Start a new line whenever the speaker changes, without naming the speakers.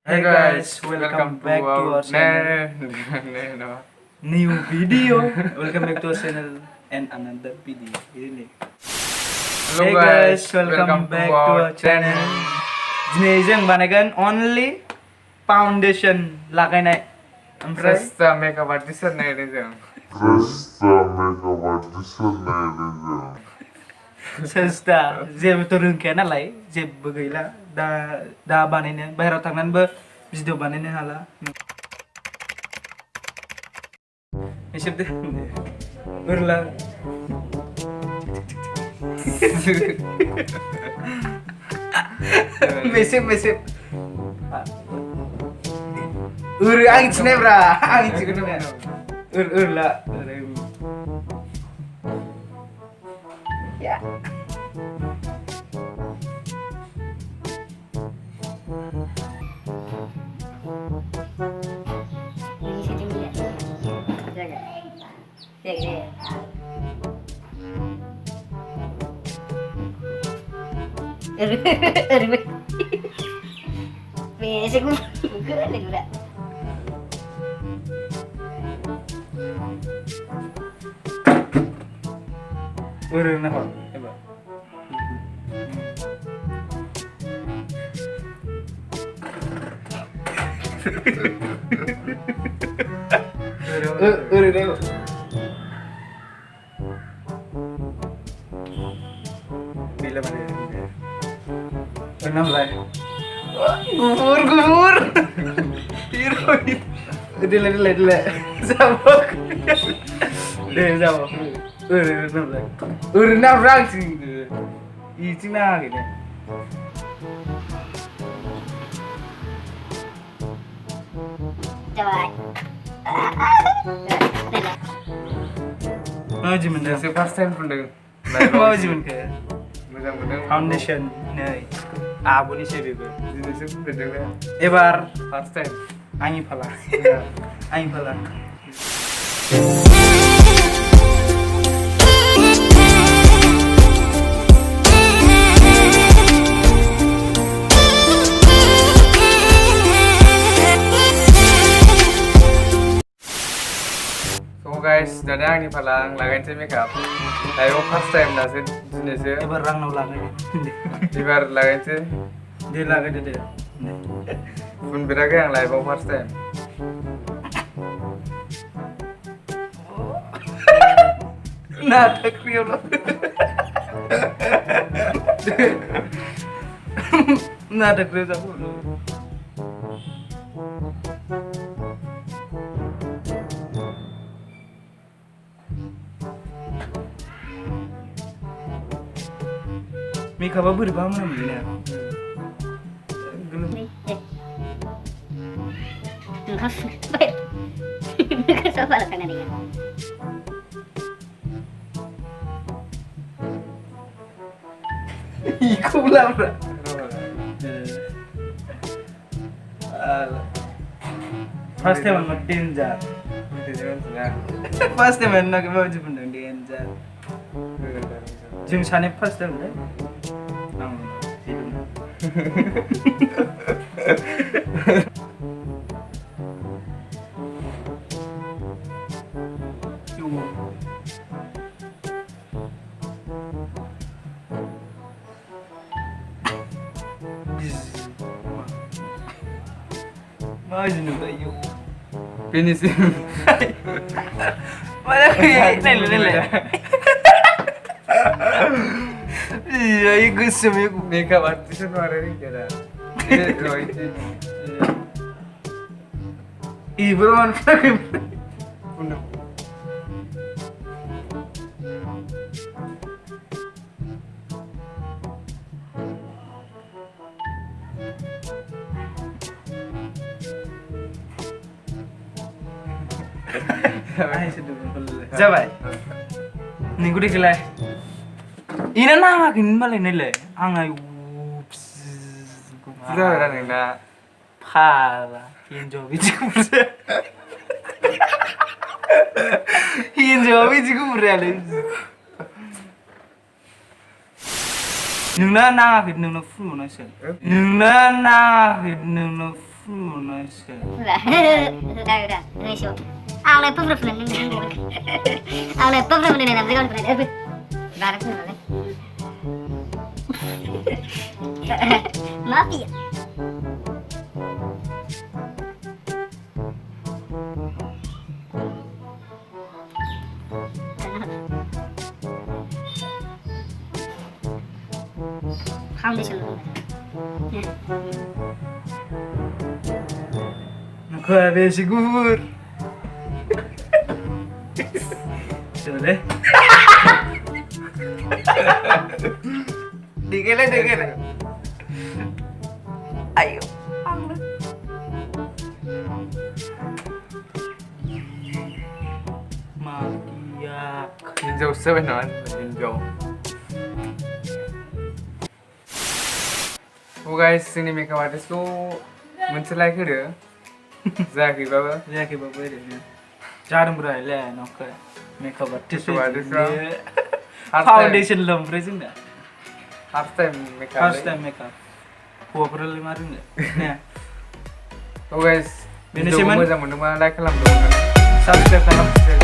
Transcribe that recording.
Hey guys, welcome back to our channel. New video. Welcome back to our channel and another video. Ini.
Hello
Hey guys, welcome back to our channel. Jini जों बानायगोन only foundation लागायनाय. ओमफ्राय
Sesta makeup artist नायदों जों.
सेस्टा जेबोथ' रोंखाया नालाय जेबो गैला दा बानायनो बाहेरायाव थांनानैबो भिडिअ बानायनो हाला एसे उरला मेसेब उर आं थिनायब्रा आं थिगोन Urla ya
ini situ lihat jaga jaga biasa gue lagi udah
udah nah coba udah deh bila mana enam lah gubur hero udah sabok deh sabok udah enam orang sih itu nah gini
coba
mau gimana
Saya first time pun deng.
mau gimana kayak
Mudah-mudahan
foundation nih abu nih sih bebe
jenisnya pun deng ya.
ebar
First time.
angin pala
So guys, dadang ni palang lagain saya makeup. Tayo first time dah saya jenisnya.
ebar rang nau lagi
Ibar lagain saya.
dia lagi dia
Pun beraga yang live first time.
natak real natak real aku Mika babu di bawah mana begini?
Maaf baik kesapa lah kangen dia
Iku lah bro. First time aku danger. First time aku mau jumpa danger. Jeng sana first time deh. Maju nih bayu.
Finishing.
Mana kayak nele. Iya, itu semua
Makeup artist itu ada ni kira. Ini Roy itu.
Ibu mana kayak
Pun
Ay, sedih. Jabai. Nih gue dikilai. Ini nama gini malah nilai. Angai.
sudah ada nih nak.
Pala. Yang jawab itu bersa. Yang jawab itu bersa. Nung na nakakit nung na full na siya. Nung na nakakit nung na Nice guy.
Udah. Ini show. Aku lepas berapa nih? Aku lepas berapa nih? Nanti kalau pernah apa? Barat nih. Mati ya. Foundation dulu.
Aku habis gugur. Boleh?
Dikit. Ayo.
Magiak.
Ninja seven on ninja. guys, जोंनि मेकआप आर्टिस्टखौ मोनसे लाइक होदो जायाखैबाबो
ओरैनो जादोंब्रा न'खौ makeup artist
foundation
foundation ओमफ्राय जोंना
फार्स्ट टाइम
मेकआप हौवाफोरालाय मा रोंनो
गाइस
बेनोसैमोन
मोजां मोनदोंबा लाइक खालामदो
साबस्क्राइब खालाम